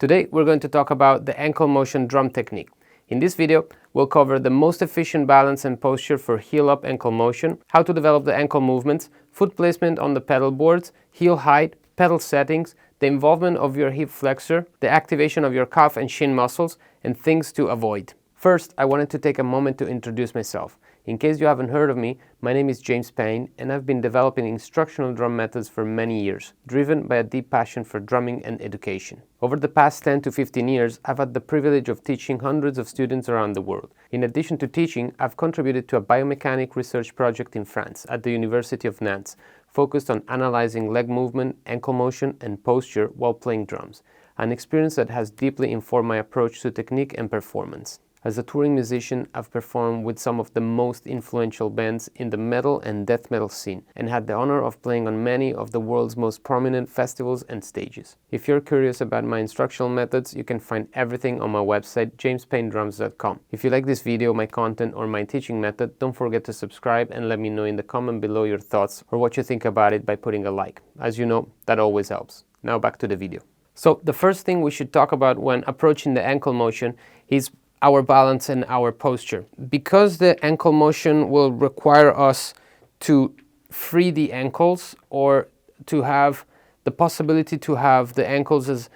Today we're going to talk about the ankle motion drum technique. In this video, we'll cover the most efficient balance and posture for heel-up ankle motion, how to develop the ankle movements, foot placement on the pedal boards, heel height, pedal settings, the involvement of your hip flexor, the activation of your calf and shin muscles, and things to avoid. First, I wanted to take a moment to introduce myself. In case you haven't heard of me, my name is Payne, and I've been developing instructional drum methods for many years, driven by a deep passion for drumming and education. Over the past 10 to 15 years, I've had the privilege of teaching hundreds of students around the world. In addition to teaching, I've contributed to a biomechanic research project in France at the University of Nantes, focused on analyzing leg movement, ankle motion, and posture while playing drums, an experience that has deeply informed my approach to technique and performance. As a touring musician, I've performed with some of the most influential bands in the metal and death metal scene and had the honor of playing on many of the world's most prominent festivals and stages. If you're curious about my instructional methods, you can find everything on my website, jamespaynedrums.com. If you like this video, my content, or my teaching method, don't forget to subscribe and let me know in the comment below your thoughts or what you think about it by putting a like. As you know, that always helps. Now back to the video. So the first thing we should talk about when approaching the ankle motion is our balance and our posture. Because the ankle motion will require us to free the ankles or to have the possibility to have the ankles as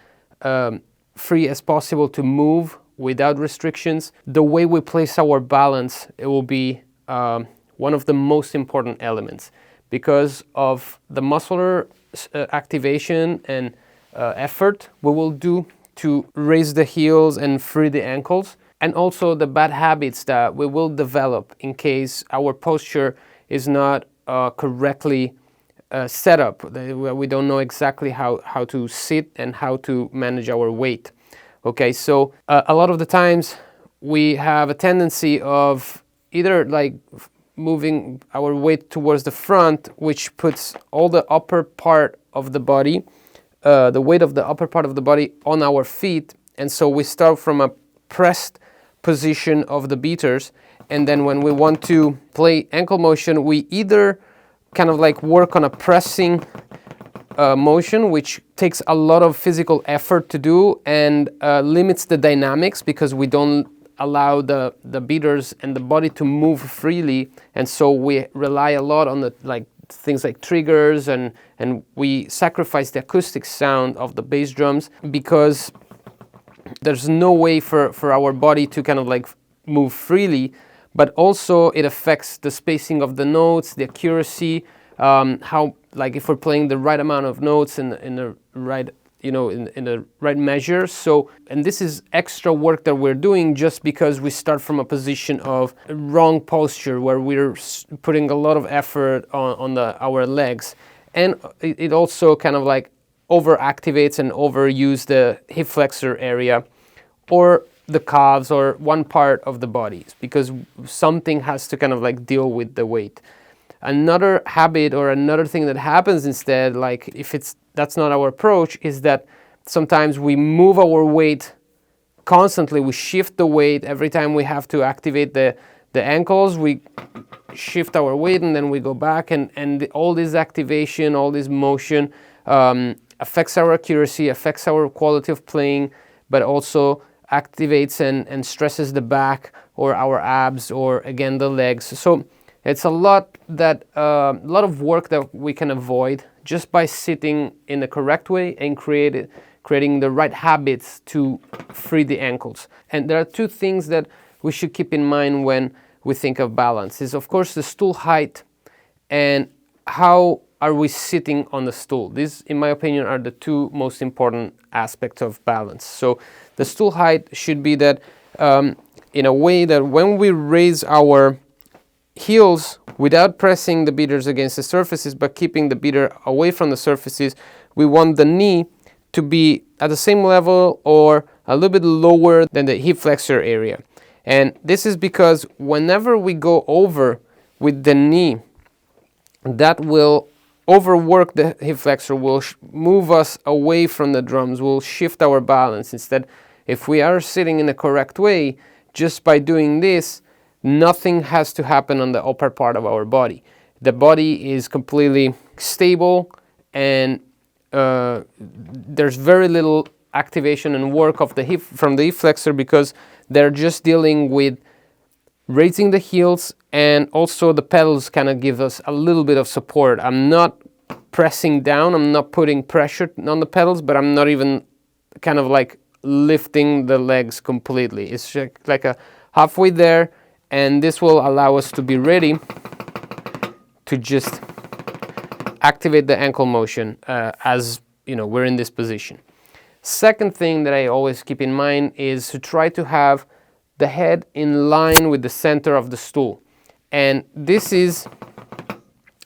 free as possible to move without restrictions, the way we place our balance, it will be one of the most important elements because of the muscular activation and effort we will do to raise the heels and free the ankles, and also the bad habits that we will develop in case our posture is not correctly set up. We don't know exactly how to sit and how to manage our weight. Okay, so a lot of the times we have a tendency of either like moving our weight towards the front, which puts all the upper part of the body, the weight of the upper part of the body on our feet, and so we start from a pressed position of the beaters, and then when we want to play ankle motion, we either kind of like work on a pressing motion, which takes a lot of physical effort to do and limits the dynamics because we don't allow the beaters and the body to move freely, and so we rely a lot on the things like triggers, and we sacrifice the acoustic sound of the bass drums because there's no way for our body to kind of like move freely, but also it affects the spacing of the notes, the accuracy, how, like, if we're playing the right amount of notes in the right, in the right measure. So, and this is extra work that we're doing just because we start from a position of wrong posture where we're putting a lot of effort on our legs, and it also kind of like overactivates and overuse the hip flexor area or the calves or one part of the body because something has to kind of like deal with the weight. Another habit or another thing that happens instead, like if that's not our approach, is that sometimes we move our weight constantly. We shift the weight every time we have to activate the ankles. We shift our weight and then we go back, and all this activation, all this motion affects our accuracy, affects our quality of playing, but also activates and stresses the back or our abs or again the legs. So it's a lot of work that we can avoid just by sitting in the correct way and creating the right habits to free the ankles. And there are two things that we should keep in mind when we think of balance. Is of course the stool height and how are we sitting on the stool. These, in my opinion, are the two most important aspects of balance. So the stool height should be that in a way that when we raise our heels without pressing the beaters against the surfaces but keeping the beater away from the surfaces, we want the knee to be at the same level or a little bit lower than the hip flexor area. And this is because whenever we go over with the knee, that will overwork the hip flexor, will move us away from the drums, will shift our balance. Instead, if we are sitting in the correct way, just by doing this, nothing has to happen on the upper part of our body. The body is completely stable and there's very little activation and work of the hip from the hip flexor, because they're just dealing with raising the heels, and also the pedals kind of give us a little bit of support. I'm not pressing down, I'm not putting pressure on the pedals, but I'm not even kind of like lifting the legs completely. It's just like a halfway there, and this will allow us to be ready to just activate the ankle motion as you know we're in this position. Second thing that I always keep in mind is to try to have the head in line with the center of the stool. And this is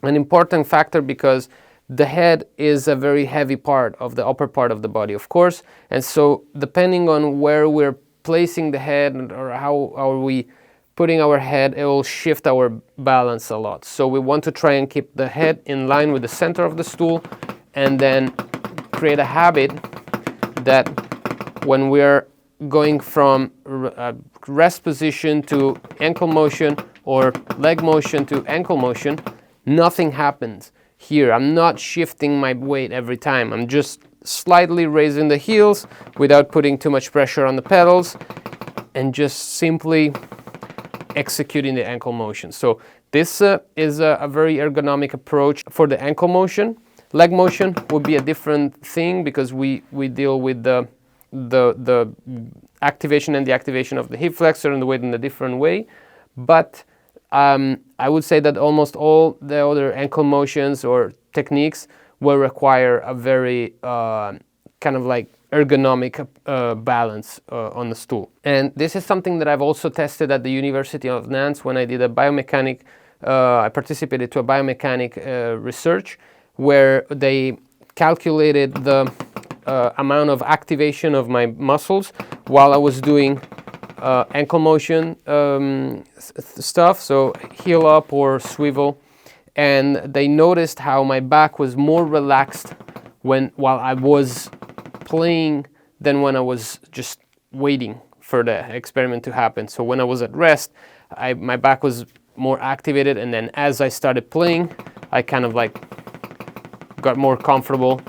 an important factor because the head is a very heavy part of the upper part of the body, of course. And so depending on where we're placing the head or how are we putting our head, it will shift our balance a lot. So we want to try and keep the head in line with the center of the stool, and then create a habit that when we're going from rest position to ankle motion or leg motion to ankle motion, nothing happens here. I'm not shifting my weight every time. I'm just slightly raising the heels without putting too much pressure on the pedals, and just simply executing the ankle motion. So this is a very ergonomic approach for the ankle motion. Leg motion would be a different thing because we deal with the activation and deactivation of the hip flexor and the weight in a different way. But I would say that almost all the other ankle motions or techniques will require a very kind of like ergonomic balance on the stool. And this is something that I've also tested at the University of Nantes when I did a biomechanic, I participated to a biomechanic research where they calculated the amount of activation of my muscles while I was doing ankle motion stuff, so heel up or swivel, and they noticed how my back was more relaxed while I was playing than when I was just waiting for the experiment to happen. So when I was at rest, my back was more activated, and then as I started playing, I kind of like got more comfortable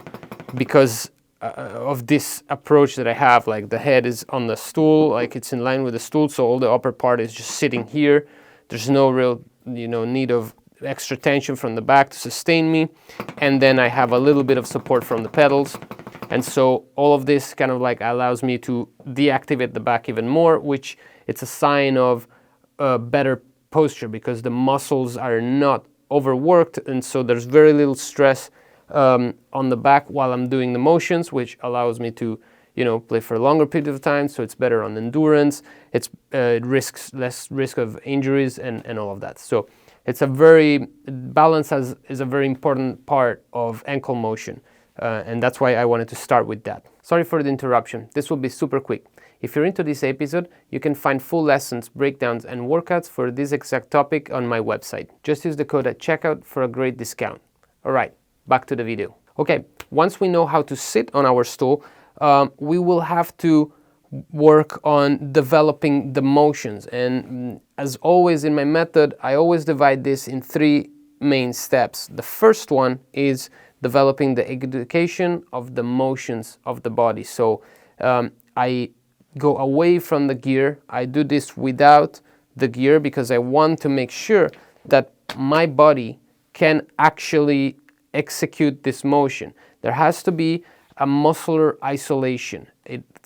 because of this approach that I have. Like the head is on the stool, like it's in line with the stool, so all the upper part is just sitting here. There's no real, need of extra tension from the back to sustain me, and then I have a little bit of support from the pedals, and so all of this kind of like allows me to deactivate the back even more, which it's a sign of better posture because the muscles are not overworked, and so there's very little stress on the back while I'm doing the motions, which allows me to, play for a longer period of time. So it's better on endurance. It risks less risk of injuries and all of that. So it's a very balance is a very important part of ankle motion, and that's why I wanted to start with that. Sorry for the interruption. This will be super quick. If you're into this episode, you can find full lessons, breakdowns, and workouts for this exact topic on my website. Just use the code at checkout for a great discount. All right. Back to the video. Okay, once we know how to sit on our stool, we will have to work on developing the motions. And as always in my method, I always divide this in 3 main steps. The first one is developing the education of the motions of the body. So I go away from the gear. I do this without the gear because I want to make sure that my body can actually execute this motion. There has to be a muscular isolation.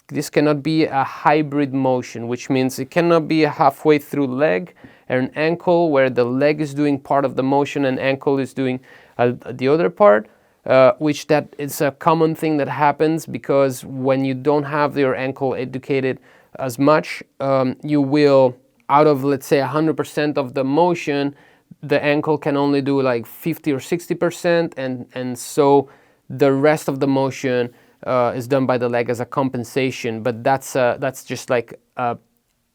This cannot be a hybrid motion, which means it cannot be a halfway through leg or an ankle where the leg is doing part of the motion and ankle is doing the other part, which that is a common thing that happens because when you don't have your ankle educated as much, you will, out of let's say 100% of the motion, the ankle can only do like 50 or 60%, and so the rest of the motion is done by the leg as a compensation. But that's just like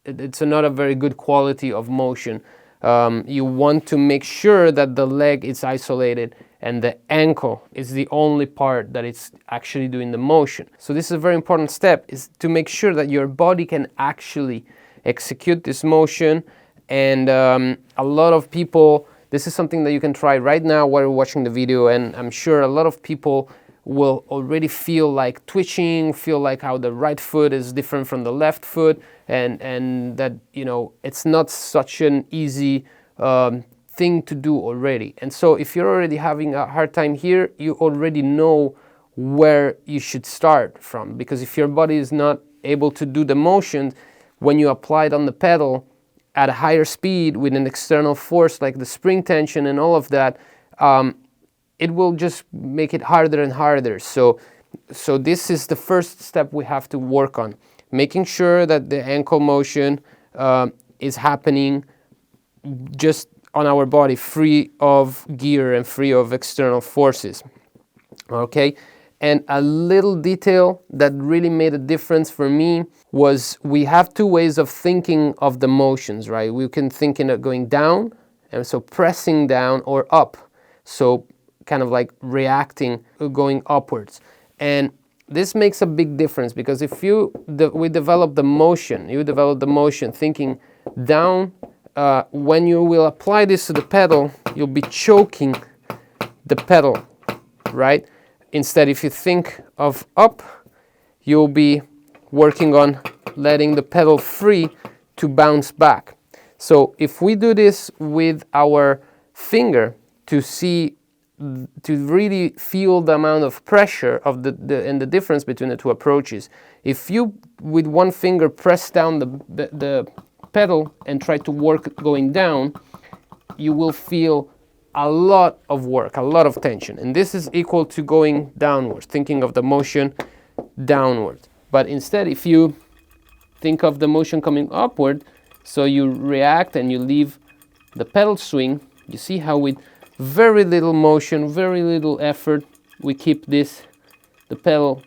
it's not a very good quality of motion. You want to make sure that the leg is isolated and the ankle is the only part that it's actually doing the motion. So this is a very important step, is to make sure that your body can actually execute this motion. And a lot of people, this is something that you can try right now while you're watching the video, and I'm sure a lot of people will already feel like twitching, feel like how the right foot is different from the left foot, and that, you know, it's not such an easy thing to do already. And so if you're already having a hard time here, you already know where you should start from, because if your body is not able to do the motion when you apply it on the pedal at a higher speed with an external force like the spring tension and all of that, it will just make it harder and harder. So this is the first step we have to work on, making sure that the ankle motion is happening just on our body, free of gear and free of external forces. Okay, and a little detail that really made a difference for me was we have two ways of thinking of the motions, right? We can think in it going down, and so pressing down, or up, so kind of like reacting, going upwards. And this makes a big difference, because if we develop the motion, you develop the motion thinking down, when you will apply this to the pedal, you'll be choking the pedal, right? Instead, if you think of up, you'll be working on letting the pedal free to bounce back. So if we do this with our finger to really feel the amount of pressure of and the difference between the two approaches, if you with one finger press down the pedal and try to work going down, you will feel a lot of work, a lot of tension, and this is equal to going downwards, thinking of the motion downwards. But instead, if you think of the motion coming upward, so you react and you leave the pedal swing, you see how with very little motion, very little effort, we keep the pedal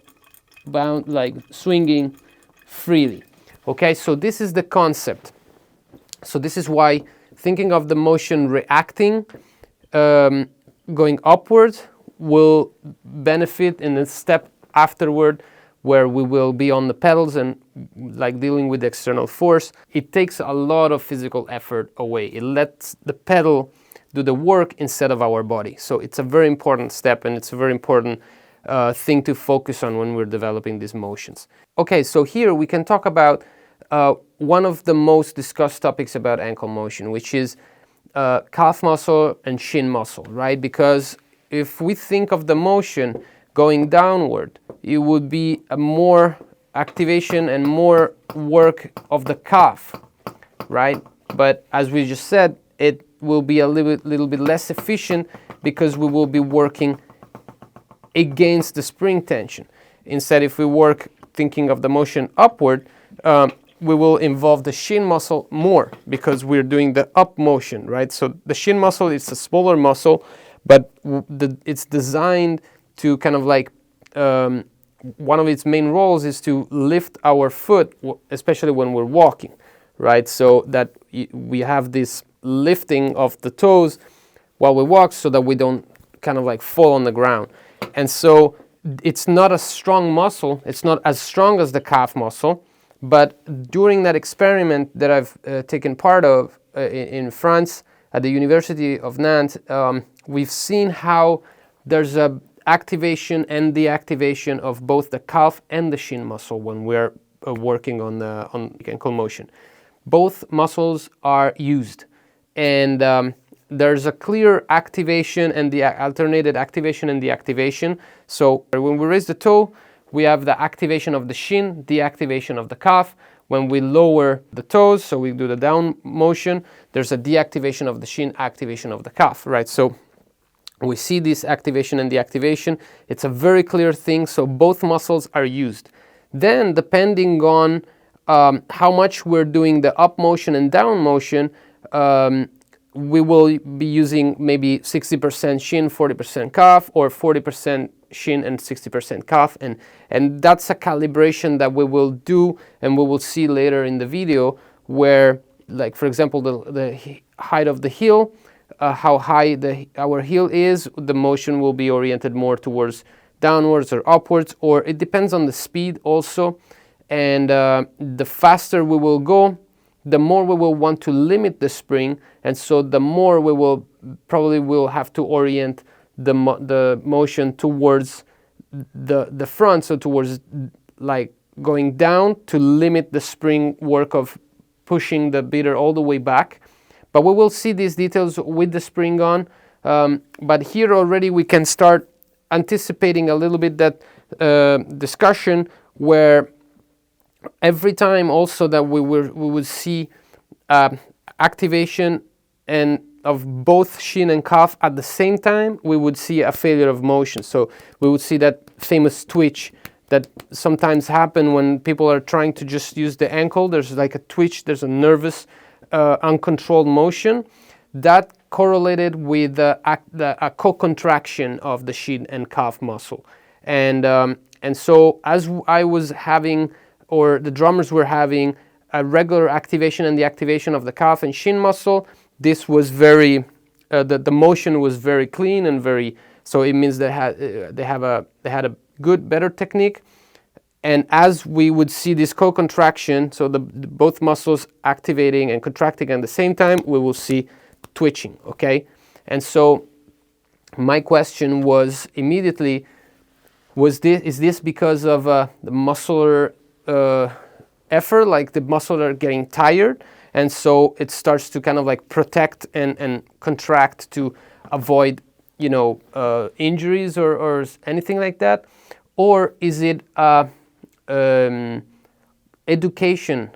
bound, like swinging freely. Okay, so this is the concept. So this is why thinking of the motion reacting, going upwards, will benefit in the step afterward, where we will be on the pedals and like dealing with the external force. It takes a lot of physical effort away. It lets the pedal do the work instead of our body. So it's a very important step, and it's a very important thing to focus on when we're developing these motions. Okay, so here we can talk about one of the most discussed topics about ankle motion, which is calf muscle and shin muscle, right? Because if we think of the motion going downward, it would be a more activation and more work of the calf, right? But as we just said, it will be a little bit less efficient, because we will be working against the spring tension. Instead, if we work thinking of the motion upward, we will involve the shin muscle more, because we're doing the up motion, right? So the shin muscle is a smaller muscle, but it's designed to kind of like, one of its main roles is to lift our foot, especially when we're walking, right? So that we have this lifting of the toes while we walk, so that we don't kind of like fall on the ground. And so it's not a strong muscle, it's not as strong as the calf muscle, but during that experiment that I've taken part of in France at the University of Nantes, we've seen how there's a activation and deactivation of both the calf and the shin muscle when we're working on ankle motion. Both muscles are used, and there's a clear activation and the alternated activation and deactivation. So when we raise the toe, we have the activation of the shin, deactivation of the calf. When we lower the toes, so we do the down motion, there's a deactivation of the shin, activation of the calf, right? So we see this activation and deactivation. It's a very clear thing, so both muscles are used. Then, depending on how much we're doing the up motion and down motion, we will be using maybe 60% shin, 40% calf, or 40% shin and 60% calf, and that's a calibration that we will do, and we will see later in the video, where, like for example, the height of the heel, how high our heel is, the motion will be oriented more towards downwards or upwards, or it depends on the speed also, and the faster we will go, the more we will want to limit the spring, and so the more we will have to orient the motion towards the front, so towards like going down to limit the spring work of pushing the beater all the way back. But we will see these details with the spring on. But here already we can start anticipating a little bit that discussion, where every time also that we would see activation and of both shin and calf at the same time, we would see a failure of motion. So we would see that famous twitch that sometimes happen when people are trying to just use the ankle. There's like a twitch, there's a nervous, uncontrolled motion that correlated with a co-contraction of the shin and calf muscle. And so as I was having, or the drummers were having, a regular activation and the activation of the calf and shin muscle, this was very, the motion was very clean and very, so it means they had a good, better technique. And as we would see this co-contraction, so the both muscles activating and contracting at the same time, we will see twitching, okay? And so my question was immediately, is this because of the muscular effort, like the muscles are getting tired, and so it starts to kind of like protect and contract to avoid, you know, injuries or anything like that? Or is it education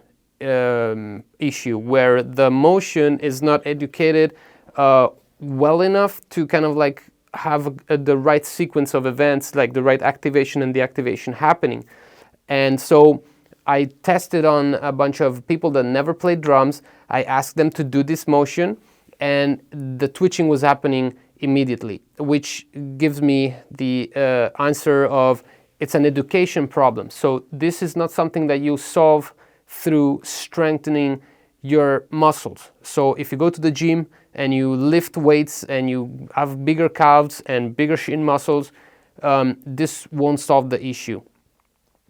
issue where the motion is not educated well enough to kind of like have the right sequence of events, like the right activation and deactivation happening? And so I tested on a bunch of people that never played drums. I asked them to do this motion, and the twitching was happening immediately, which gives me the answer of it's an education problem. So this is not something that you solve through strengthening your muscles. So if you go to the gym and you lift weights and you have bigger calves and bigger shin muscles, this won't solve the issue,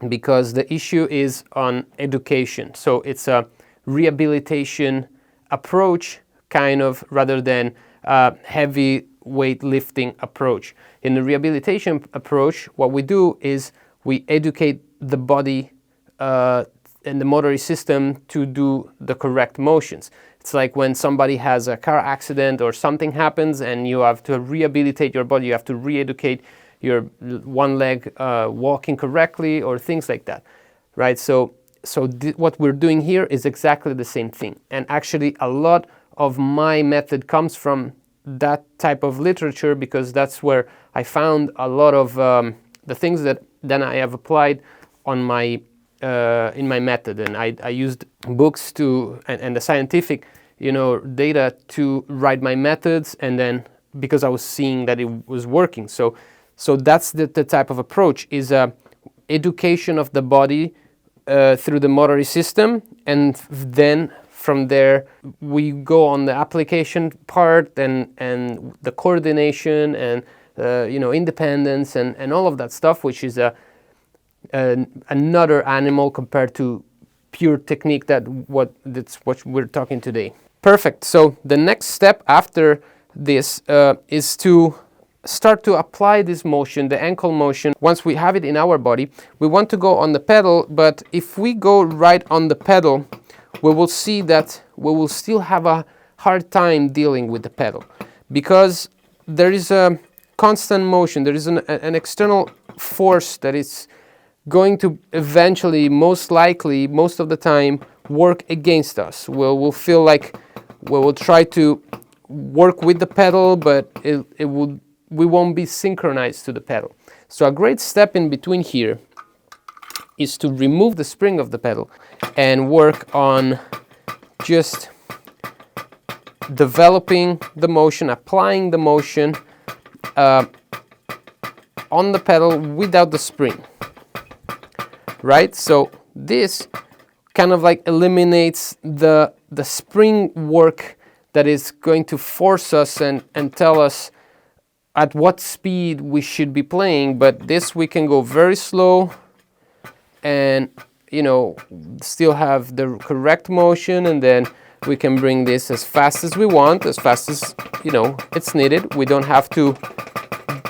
because the issue is on education. So it's a rehabilitation approach, kind of, rather than heavy weightlifting approach. In the rehabilitation approach, what we do is we educate the body and the motor system to do the correct motions. It's like when somebody has a car accident or something happens and you have to rehabilitate your body, you have to re-educate your one leg walking correctly or things like that, right? So what we're doing here is exactly the same thing. And actually a lot of my method comes from that type of literature, because that's where I found a lot of the things that then I have applied on my in my method. And I used books to and the scientific, you know, data to write my methods, and then because I was seeing that it was working. So that's the type of approach, is education of the body through the motor system, and then from there we go on the application part and the coordination and you know, independence and all of that stuff, which is another animal compared to pure technique. That's what we're talking today. Perfect. So the next step after this is to start to apply this motion, the ankle motion. Once we have it in our body, we want to go on the pedal, but if we go right on the pedal, we will see that we will still have a hard time dealing with the pedal, because there is a constant motion. There is an external force that is going to eventually, most likely, most of the time, work against us. We'll feel like we will try to work with the pedal, but we won't be synchronized to the pedal. So a great step in between here is to remove the spring of the pedal and work on just developing the motion, applying the motion on the pedal without the spring, right? So this kind of like eliminates the spring work that is going to force us and tell us at what speed we should be playing. But this, we can go very slow and, you know, still have the correct motion, and then we can bring this as fast as we want, as fast as, you know, it's needed. We don't have to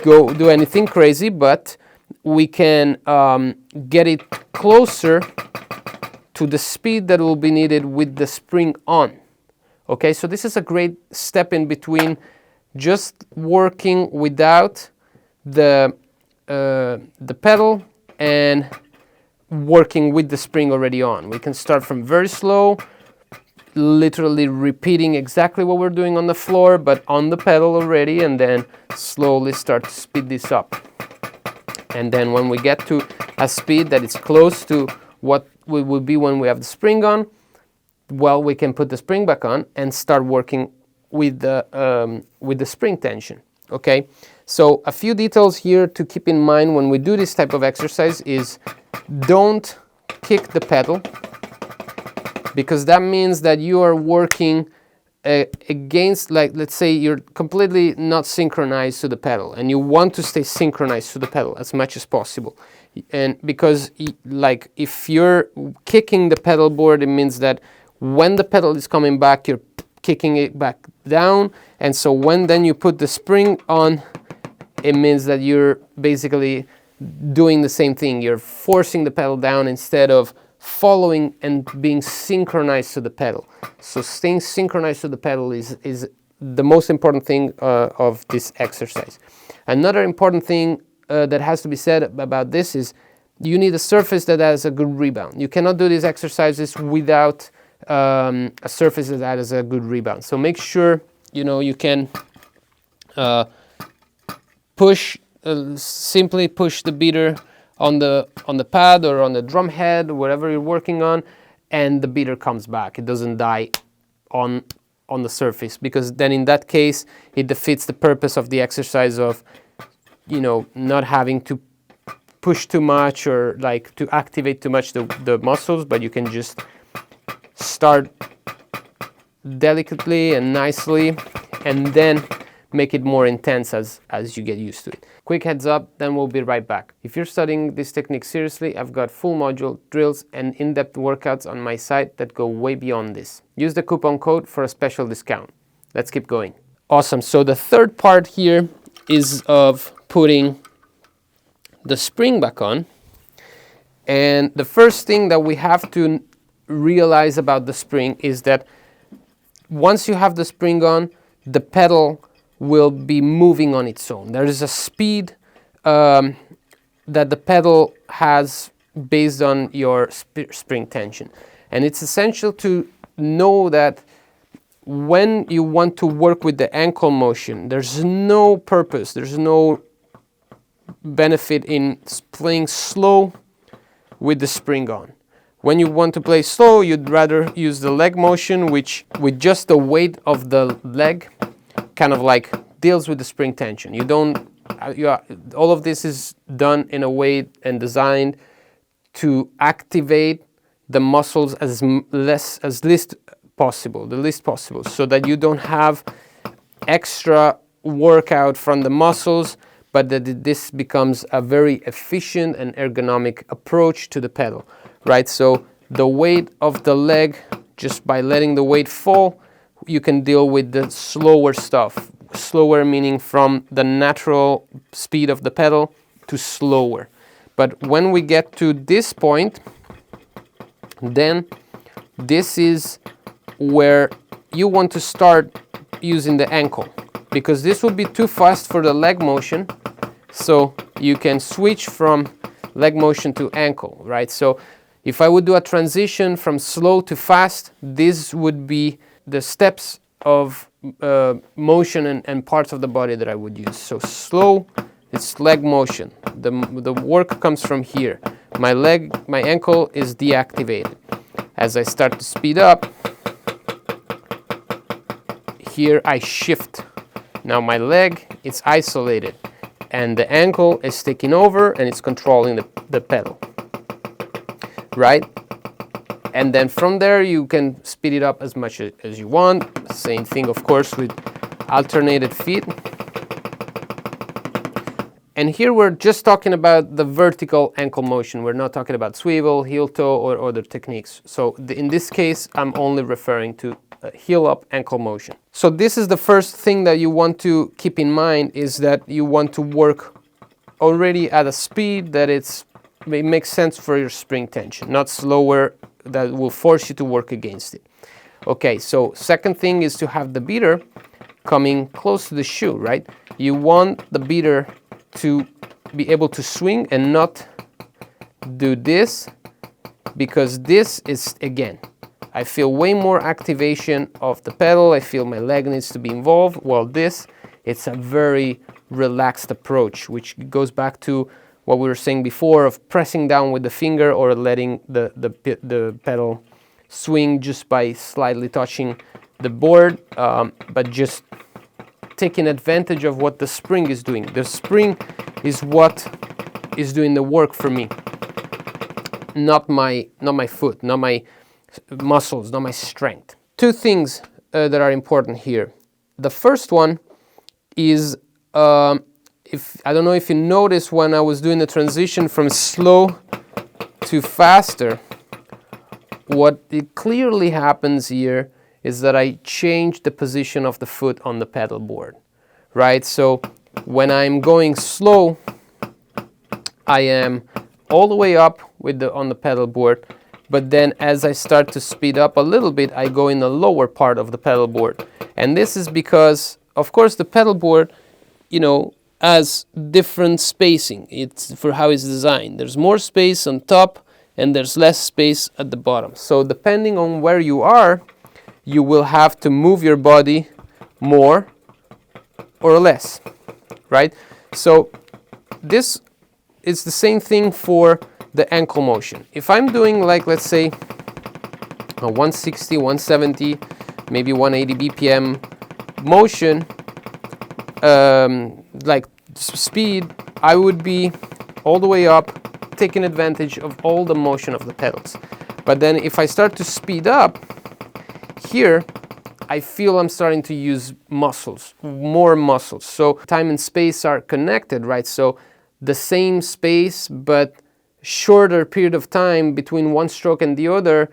go do anything crazy, but we can get it closer to the speed that will be needed with the spring on. Okay, so this is a great step in between just working without the pedal and working with the spring already on. We can start from very slow, literally repeating exactly what we're doing on the floor, but on the pedal already, and then slowly start to speed this up. And then when we get to a speed that is close to what we will be when we have the spring on, well, we can put the spring back on and start working with the spring tension. Okay, so a few details here to keep in mind when we do this type of exercise is don't kick the pedal, because that means that you are working against, like, let's say you're completely not synchronized to the pedal and you want to stay synchronized to the pedal as much as possible. And because like if you're kicking the pedal board, it means that when the pedal is coming back, you're kicking it back down, and so when then you put the spring on, it means that you're basically doing the same thing. You're forcing the pedal down instead of following and being synchronized to the pedal. So staying synchronized to the pedal is the most important thing of this exercise. Another important thing that has to be said about this is you need a surface that has a good rebound. You cannot do these exercises without a surface that has a good rebound. So make sure you can simply push the beater on the pad or on the drum head, whatever you're working on, and the beater comes back. It doesn't die on the surface, because then in that case it defeats the purpose of the exercise of not having to push too much or like to activate too much the muscles, but you can just start delicately and nicely and then make it more intense as you get used to it. Quick heads up, then we'll be right back. If you're studying this technique seriously, I've got full module, drills, and in-depth workouts on my site that go way beyond this. Use the coupon code for a special discount. Let's keep going. Awesome, so the third part here is of putting the spring back on. And the first thing that we have to realize about the spring is that once you have the spring on, the pedal will be moving on its own. There is a speed that the pedal has based on your spring tension. And it's essential to know that when you want to work with the ankle motion, there's no purpose, there's no benefit in playing slow with the spring on. When you want to play slow, you'd rather use the leg motion, which with just the weight of the leg kind of like deals with the spring tension. All of this is done in a way and designed to activate the muscles as least possible, so that you don't have extra workout from the muscles, but that this becomes a very efficient and ergonomic approach to the pedal, right? So the weight of the leg, just by letting the weight fall, you can deal with the slower stuff. Slower meaning from the natural speed of the pedal to slower. But when we get to this point, then this is where you want to start using the ankle, because this would be too fast for the leg motion. So you can switch from leg motion to ankle, right? So if I would do a transition from slow to fast, this would be the steps of motion and parts of the body that I would use. So slow, it's leg motion. The work comes from here. My ankle is deactivated. As I start to speed up, here I shift. Now my leg is isolated and the ankle is taking over and it's controlling the pedal, right? And then from there you can speed it up as much as you want. Same thing, of course, with alternated feet. And here we're just talking about the vertical ankle motion. We're not talking about swivel, heel toe, or other techniques. So in this case, I'm only referring to heel up ankle motion. So this is the first thing that you want to keep in mind, is that you want to work already at a speed that it makes sense for your spring tension, not slower that will force you to work against it. Okay, so second thing is to have the beater coming close to the shoe, right? You want the beater to be able to swing and not do this, because this is, again, I feel way more activation of the pedal. I feel my leg needs to be involved, while this, it's a very relaxed approach, which goes back to what we were saying before of pressing down with the finger or letting the pedal swing just by slightly touching the board, but just taking advantage of what the spring is doing. The spring is what is doing the work for me, not my foot, not my muscles, not my strength. Two things that are important here. The first one is, if I don't know if you noticed when I was doing the transition from slow to faster, what it clearly happens here is that I change the position of the foot on the pedal board, right? So when I'm going slow, I am all the way up with on the pedal board, but then as I start to speed up a little bit, I go in the lower part of the pedal board. And this is because, of course, the pedal board, you know, has different spacing. It's for how it's designed. There's more space on top and there's less space at the bottom. So depending on where you are, you will have to move your body more or less, right? So this is the same thing for the ankle motion. If I'm doing, like, let's say a 160, 170, maybe 180 BPM motion, like speed, I would be all the way up, taking advantage of all the motion of the pedals. But then if I start to speed up, here I feel I'm starting to use muscles, more muscles. So time and space are connected, right? So the same space, but shorter period of time between one stroke and the other,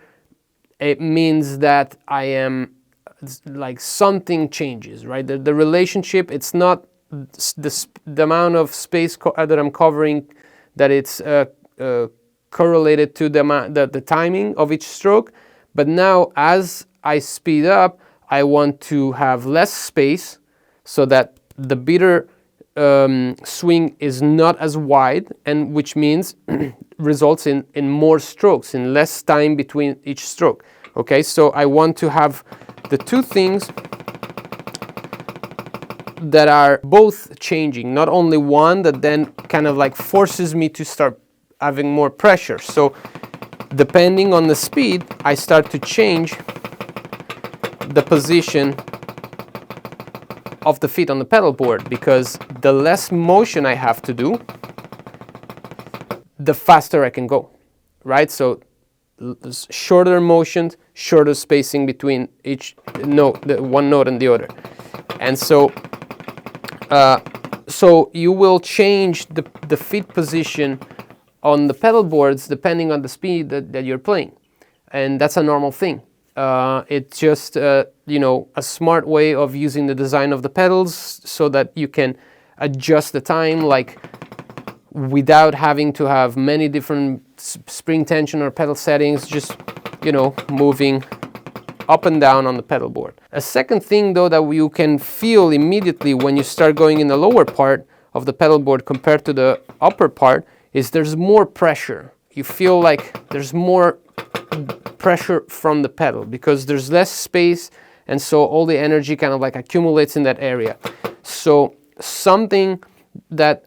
it means that I am, like, something changes, right? The relationship, it's not the amount of space that I'm covering, that it's correlated to the timing of each stroke. But now as I speed up, I want to have less space so that the beater swing is not as wide, and which means results in more strokes, in less time between each stroke. Okay, so I want to have the two things that are both changing, not only one that then kind of like forces me to start having more pressure. So depending on the speed, I start to change the position of the feet on the pedal board, because the less motion I have to do, the faster I can go, right? So shorter motions, shorter spacing between each note, one note and the other. And so so you will change the feet position on the pedal boards depending on the speed that you're playing, and that's a normal thing. It's just you know, a smart way of using the design of the pedals so that you can adjust the time, like, without having to have many different spring tension or pedal settings, just, you know, moving up and down on the pedal board. A second thing, though, that you can feel immediately when you start going in the lower part of the pedal board compared to the upper part is there's more pressure. You feel like there's more pressure from the pedal because there's less space, and so all the energy kind of like accumulates in that area. So something that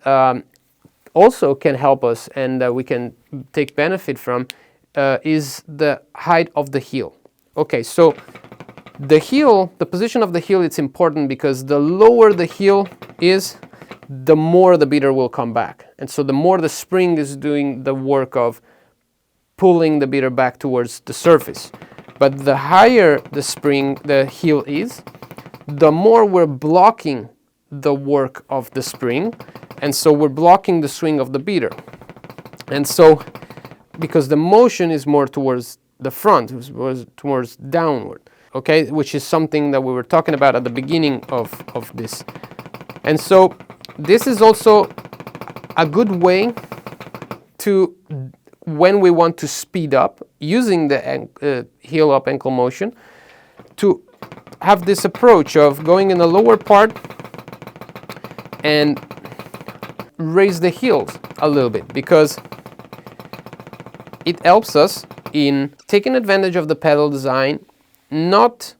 also can help us and that we can take benefit from is the height of the heel. Okay, so the heel, the position of the heel, it's important because the lower the heel is, the more the beater will come back. And so the more the spring is doing the work of pulling the beater back towards the surface. But the higher the spring, the heel is, the more we're blocking the work of the spring, and so we're blocking the swing of the beater. And so, because the motion is more towards the front, was towards downward, okay, which is something that we were talking about at the beginning of this. And so this is also a good way to, when we want to speed up using the heel up ankle motion, to have this approach of going in the lower part and raise the heels a little bit, because it helps us in taking advantage of the pedal design, not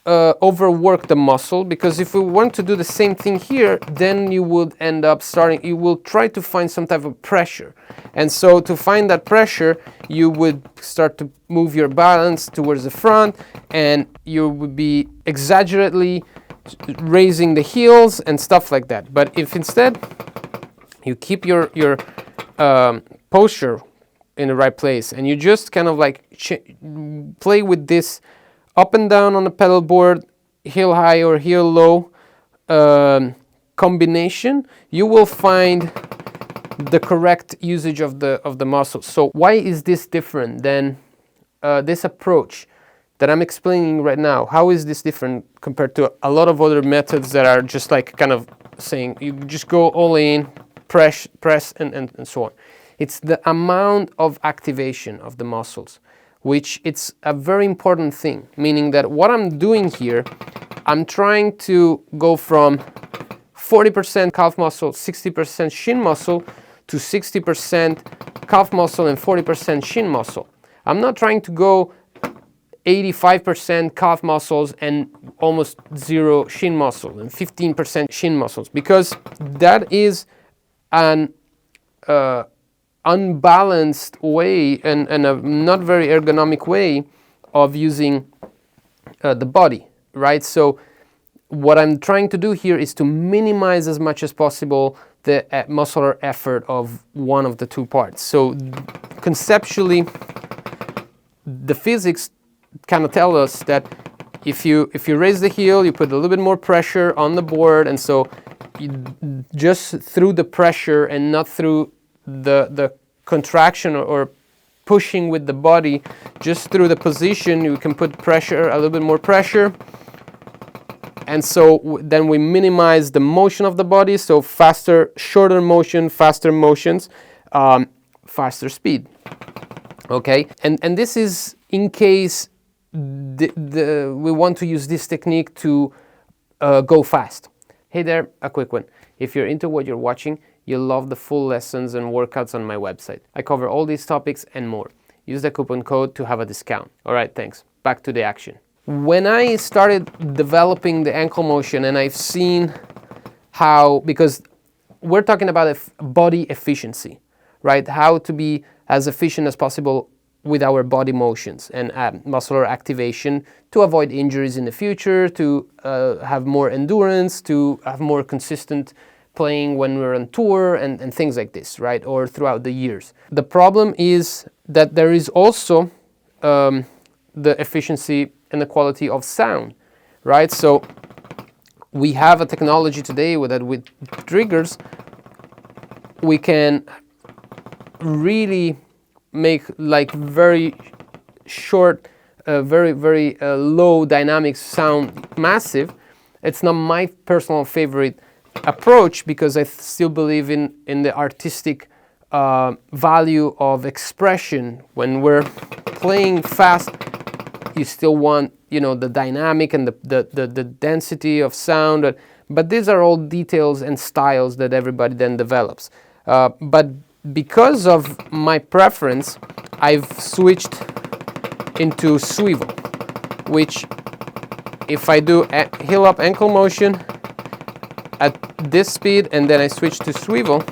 overwork the muscle, because if we want to do the same thing here, then you would end up you will try to find some type of pressure. And so to find that pressure, you would start to move your balance towards the front, and you would be exaggeratedly raising the heels and stuff like that. But if instead you keep your posture in the right place, and you just kind of like play with this up and down on the pedal board, heel high or heel low combination, you will find the correct usage of the muscle. So why is this different than this approach that I'm explaining right now? How is this different compared to a lot of other methods that are just like kind of saying you just go all in, press and so on? It's the amount of activation of the muscles, which it's a very important thing, meaning that what I'm doing here, I'm trying to go from 40% calf muscle, 60% shin muscle, to 60% calf muscle and 40% shin muscle. I'm not trying to go 85% calf muscles and almost zero shin muscle and 15% shin muscles, because that is an unbalanced way and a not very ergonomic way of using the body, right? So what I'm trying to do here is to minimize as much as possible the muscular effort of one of the two parts. So conceptually, the physics kind of tell us that if you raise the heel, you put a little bit more pressure on the board, and so just through the pressure and not through the contraction or pushing with the body, just through the position, you can put pressure, a little bit more pressure, and so then we minimize the motion of the body. So faster, shorter motion, faster motions, faster speed. Okay, and this is in case we want to use this technique to go fast. Hey there, a quick one. If you're into what you're watching, you'll love the full lessons and workouts on my website. I cover all these topics and more. Use the coupon code to have a discount. All right, thanks. Back to the action. When I started developing the ankle motion, and I've seen how, because we're talking about body efficiency, right? How to be as efficient as possible with our body motions and muscular activation to avoid injuries in the future, to have more endurance, to have more consistent playing when we're on tour and things like this, right? Or throughout the years. The problem is that there is also the efficiency and the quality of sound, right? So we have a technology today with triggers, we can really make like very short, very low dynamics sound massive. It's not my personal favorite approach, because I still believe in the artistic value of expression. When we're playing fast, you still want, the dynamic and the density of sound, but these are all details and styles that everybody then develops. But because of my preference, I've switched into swivel, which if I do a heel up ankle motion at this speed and then I switch to swivel,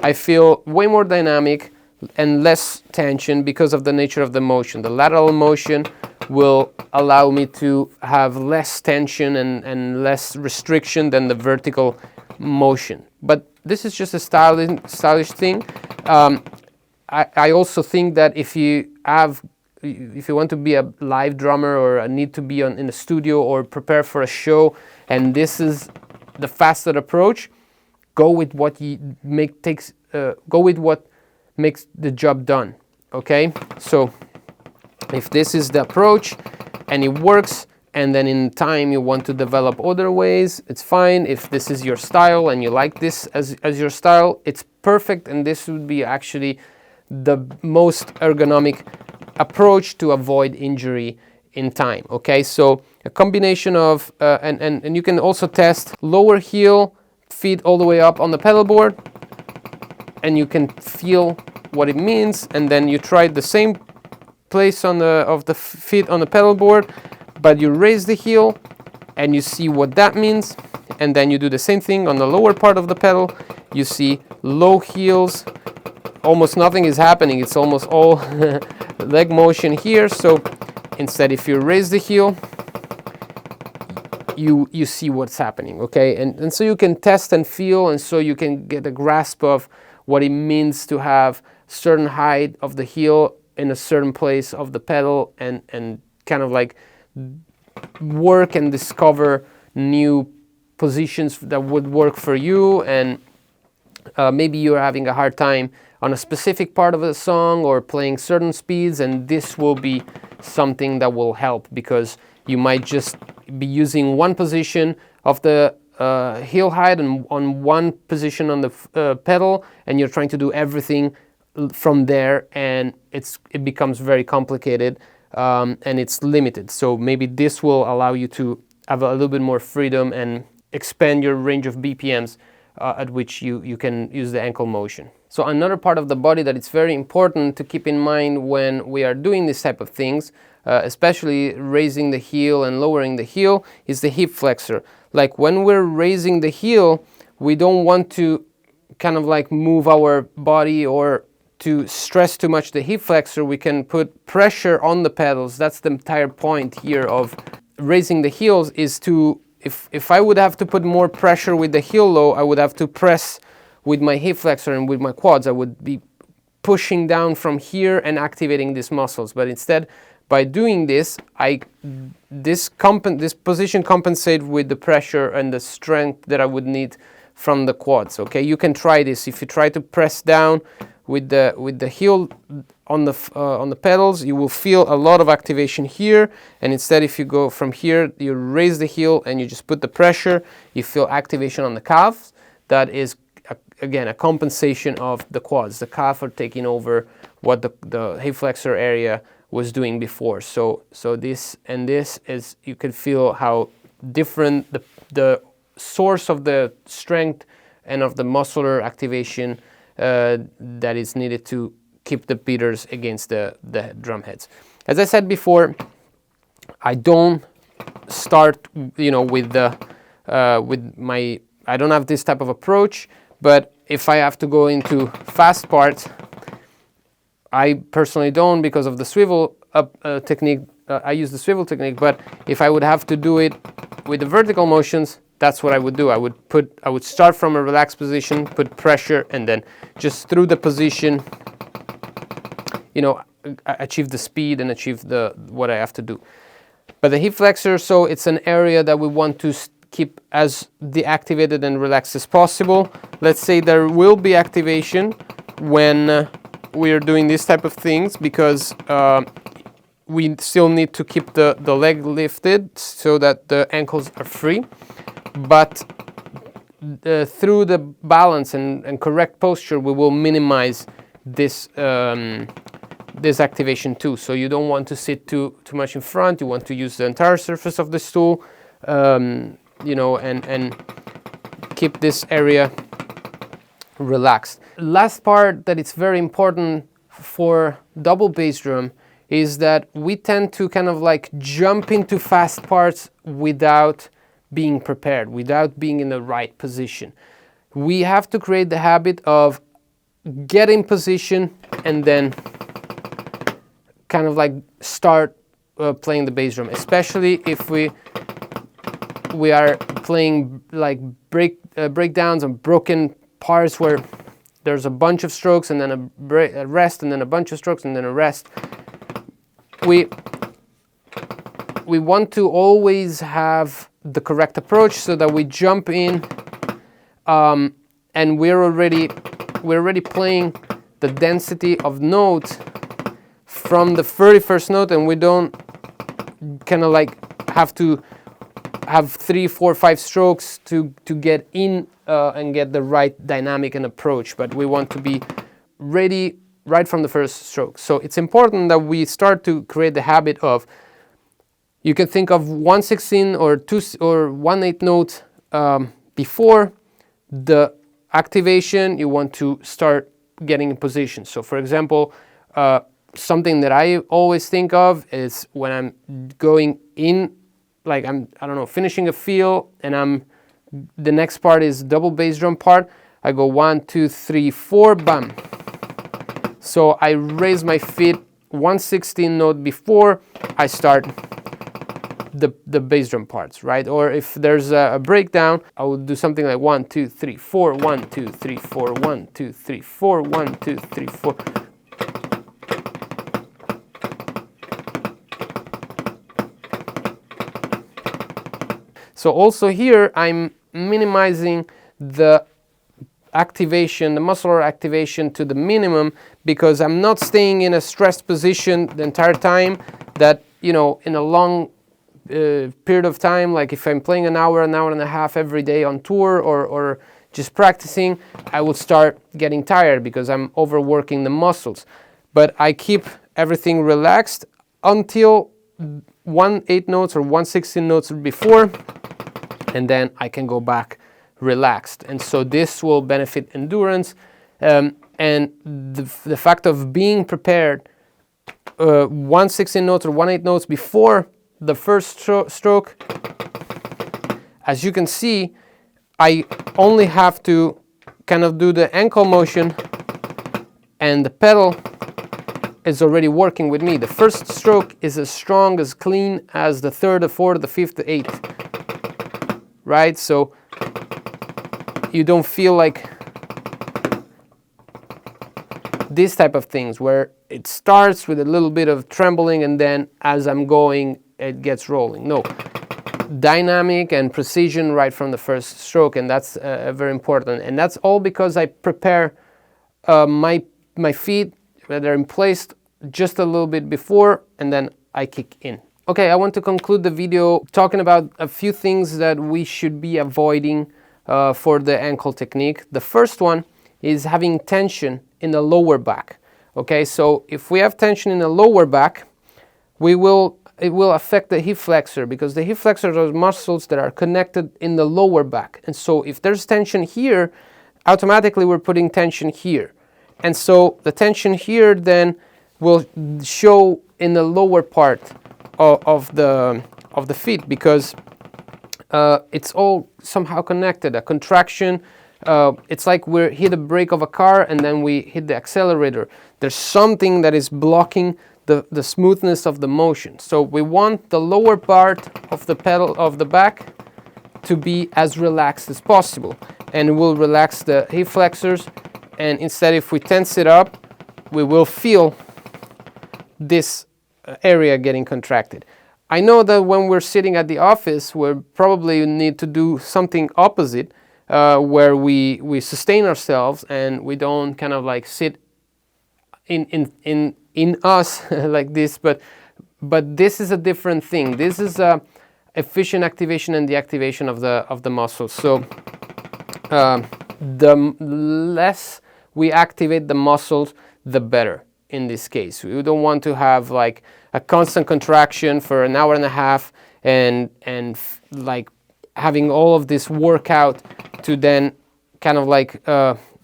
I feel way more dynamic and less tension because of the nature of the motion. The lateral motion will allow me to have less tension and less restriction than the vertical motion. But this is just a stylish thing. I also think that if you want to be a live drummer or need to be in a studio or prepare for a show, and this is the faster approach, go with what makes the job done. Okay, so if this is the approach and it works and then in time you want to develop other ways, it's fine. If this is your style and you like this as your style, it's perfect, and this would be actually the most ergonomic approach to avoid injury in time. Okay, so a combination of and you can also test lower heel, feet all the way up on the pedal board, and you can feel what it means, and then you try the same place on the feet on the pedal board, but you raise the heel and you see what that means, and then you do the same thing on the lower part of the pedal. You see low heels, almost nothing is happening, it's almost all leg motion here. So instead, if you raise the heel, you see what's happening. Okay, and so you can test and feel, and so you can get a grasp of what it means to have certain height of the heel in a certain place of the pedal, and kind of like work and discover new positions that would work for you. And maybe you're having a hard time on a specific part of a song or playing certain speeds, and this will be something that will help, because you might just be using one position of the heel height and on one position on the pedal, and you're trying to do everything from there, and it becomes very complicated, and it's limited. So maybe this will allow you to have a little bit more freedom and expand your range of BPMs at which you can use the ankle motion. So another part of the body that it's very important to keep in mind when we are doing this type of things, especially raising the heel and lowering the heel, is the hip flexor. Like when we're raising the heel, we don't want to kind of like move our body or to stress too much the hip flexor. We can put pressure on the pedals. That's the entire point here of raising the heels, is to, if I would have to put more pressure with the heel low, I would have to press with my hip flexor and with my quads. I would be pushing down from here and activating these muscles. But instead, by doing this, this position compensate with the pressure and the strength that I would need from the quads. Okay, you can try this. If you try to press down with the heel on the pedals, you will feel a lot of activation here, and instead, if you go from here, you raise the heel and you just put the pressure, you feel activation on the calves. That is again a compensation of the quads. The calf are taking over what the hip flexor area was doing before. So this and this is, you can feel how different the source of the strength and of the muscular activation that is needed to keep the beaters against the drum heads. As I said before, I don't start, with I don't have this type of approach, but if I have to go into fast parts, I personally don't, because of the swivel technique. I use the swivel technique, but if I would have to do it with the vertical motions, that's what I would do. I would start from a relaxed position, put pressure, and then just through the position, achieve the speed and achieve what I have to do. But the hip flexor, so it's an area that we want to keep as deactivated and relaxed as possible. Let's say there will be activation when we are doing this type of things, because we still need to keep the leg lifted so that the ankles are free. But through the balance and correct posture, we will minimize this this activation too. So you don't want to sit too much in front. You want to use the entire surface of the stool, and keep this area relaxed. Last part that it's very important for double bass drum is that we tend to kind of like jump into fast parts without being prepared, without being in the right position. We have to create the habit of getting position and then kind of like start playing the bass drum, especially if we are playing like breakdowns and broken parts where there's a bunch of strokes and then a rest and then a bunch of strokes and then a rest. We want to always have the correct approach so that we jump in and we're already playing the density of notes from the very first note, and we don't kind of like have to have 3, 4, 5 strokes to get in and get the right dynamic and approach, but we want to be ready right from the first stroke. So it's important that we start to create the habit of, you can think of 1/16 or 2 or 1/8 notes before the activation. You want to start getting in position. So for example, something that I always think of is when I'm going in, like I don't know, finishing a feel, and the next part is double bass drum part. I go 1, 2, 3, 4, bam. So I raise my feet 1/16 note before I start the bass drum parts, right? Or if there's a breakdown, I will do something like 1, 2, 3, 4, 1, 2, 3, 4, 1, 2, 3, 4, 1, 2, 3, 4. So also here I'm minimizing the activation, the muscular activation to the minimum, because I'm not staying in a stressed position the entire time. That, you know, in a long period of time, like if I'm playing an hour and a half every day on tour or just practicing, I will start getting tired because I'm overworking the muscles. But I keep everything relaxed until 1/8 notes or 1/16 notes before, and then I can go back relaxed. And so this will benefit endurance, and the fact of being prepared 1/16 notes or 1/8 notes before the first stroke. As you can see, I only have to kind of do the ankle motion, and the pedal is already working with me. The first stroke is as strong, as clean as the third, the fourth, the fifth, the eighth, right? So you don't feel like this type of things where it starts with a little bit of trembling and then as I'm going it gets rolling. No, dynamic and precision right from the first stroke, and that's very important. And that's all because I prepare my feet, they're in place just a little bit before, and then I kick in. Okay, I want to conclude the video talking about a few things that we should be avoiding for the ankle technique. The first one is having tension in the lower back. Okay, so if we have tension in the lower back, it will affect the hip flexor, because the hip flexors are muscles that are connected in the lower back. And so if there's tension here, automatically we're putting tension here. And so the tension here then will show in the lower part of the feet, because it's all somehow connected. A contraction, it's like we hit a brake of a car and then we hit the accelerator. There's something that is blocking the smoothness of the motion. So we want the lower part of the pedal of the back to be as relaxed as possible, and it will relax the hip flexors. And instead, if we tense it up, we will feel this area getting contracted. I know that when we're sitting at the office, we probably need to do something opposite, where we sustain ourselves and we don't kind of like sit in us like this, but this is a different thing. This is a efficient activation and deactivation of the muscles. So the less we activate the muscles, the better in this case. We don't want to have like a constant contraction for an hour and a half and like having all of this workout to then kind of like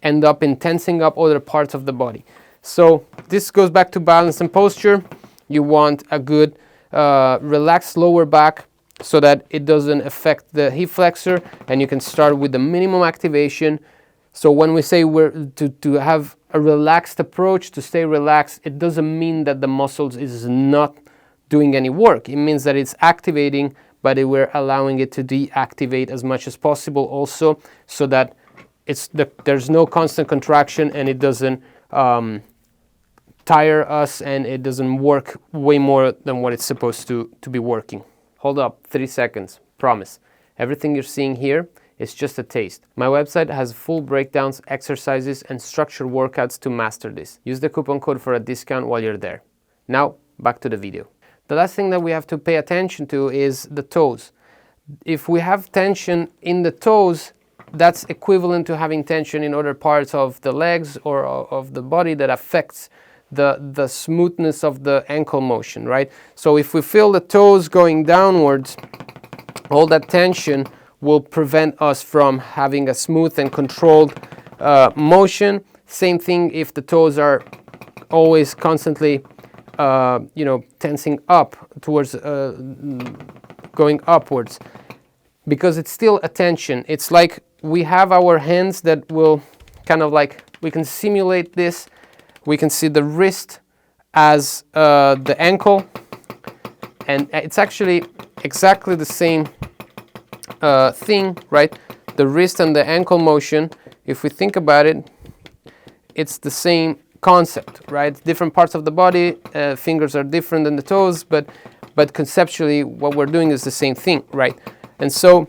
end up in tensing up other parts of the body. So this goes back to balance and posture. You want a good relaxed lower back so that it doesn't affect the hip flexor, and you can start with the minimum activation. So when we say we're to have a relaxed approach, to stay relaxed, it doesn't mean that the muscles is not doing any work. It means that it's activating, but we're allowing it to deactivate as much as possible also, so that there's no constant contraction and it doesn't tire us and it doesn't work way more than what it's supposed to be working. Hold up, 3 seconds, promise. Everything you're seeing here is just a taste. My website has full breakdowns, exercises, and structured workouts to master this. Use the coupon code for a discount while you're there. Now, back to the video. The last thing that we have to pay attention to is the toes. If we have tension in the toes, that's equivalent to having tension in other parts of the legs or of the body that affects the smoothness of the ankle motion, right? So if we feel the toes going downwards, all that tension will prevent us from having a smooth and controlled motion. Same thing if the toes are always constantly tensing up towards going upwards, because it's still a tension. It's like we have our hands that will kind of like, we can simulate this. We can see the wrist as the ankle, and it's actually exactly the same thing, right? The wrist and the ankle motion, if we think about it, it's the same concept, right? Different parts of the body, fingers are different than the toes, but conceptually what we're doing is the same thing, right? And so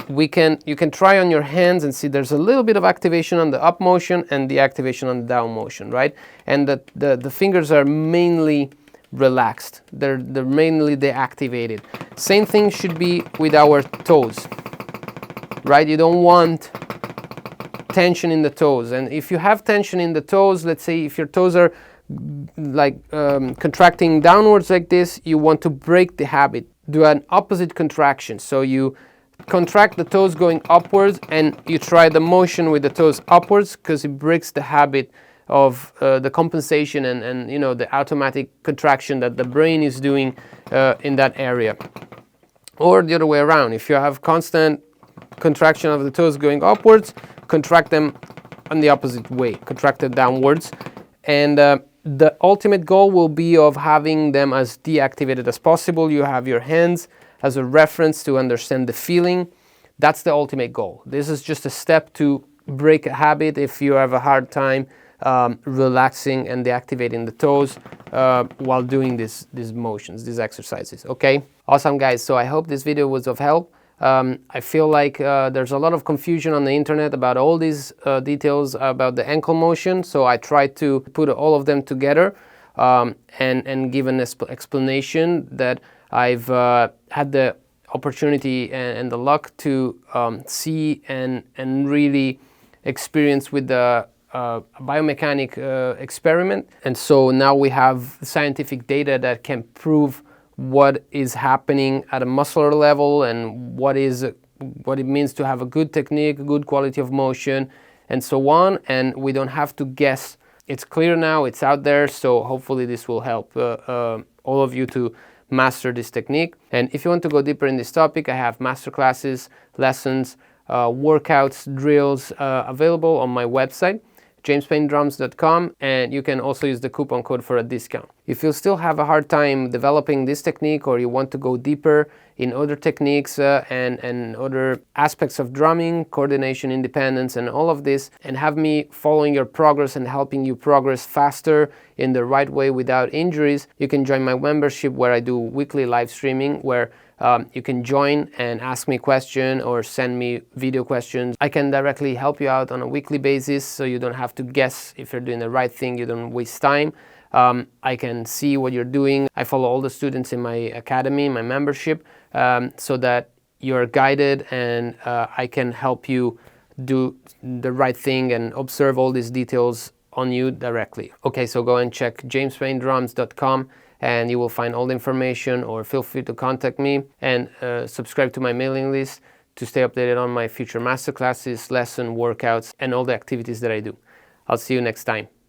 you can try on your hands and see there's a little bit of activation on the up motion and the activation on the down motion, right? And the fingers are mainly relaxed. They're mainly deactivated. Same thing should be with our toes, right? You don't want tension in the toes. And if you have tension in the toes, let's say if your toes are like contracting downwards like this, you want to break the habit. Do an opposite contraction. So you contract the toes going upwards and you try the motion with the toes upwards, because it breaks the habit of the compensation and the automatic contraction that the brain is doing in that area. Or the other way around, if you have constant contraction of the toes going upwards, contract them on the opposite way, contract it downwards. And the ultimate goal will be of having them as deactivated as possible. You have your hands as a reference to understand the feeling. That's the ultimate goal. This is just a step to break a habit if you have a hard time relaxing and deactivating the toes while doing these motions, these exercises. Okay, awesome guys. So I hope this video was of help. I feel like there's a lot of confusion on the internet about all these details about the ankle motion, so I tried to put all of them together and give an explanation that I've had the opportunity and the luck to see and really experience with the biomechanic experiment. And so now we have scientific data that can prove what is happening at a muscular level and what it means to have a good technique, a good quality of motion, and so on. And we don't have to guess. It's clear now, it's out there, so hopefully this will help all of you to master this technique. And if you want to go deeper in this topic, I have masterclasses, lessons, workouts, drills available on my website, jamespaynedrums.com, and you can also use the coupon code for a discount. If you still have a hard time developing this technique, or you want to go deeper in other techniques and other aspects of drumming, coordination, independence, and all of this, and have me following your progress and helping you progress faster in the right way without injuries, you can join my membership, where I do weekly live streaming, where you can join and ask me questions or send me video questions. I can directly help you out on a weekly basis, so you don't have to guess if you're doing the right thing, you don't waste time. I can see what you're doing. I follow all the students in my academy, my membership, so that you're guided, and I can help you do the right thing and observe all these details on you directly. Okay, so go and check jamespaynedrums.com and you will find all the information, or feel free to contact me and subscribe to my mailing list to stay updated on my future masterclasses, lesson, workouts, and all the activities that I do. I'll see you next time.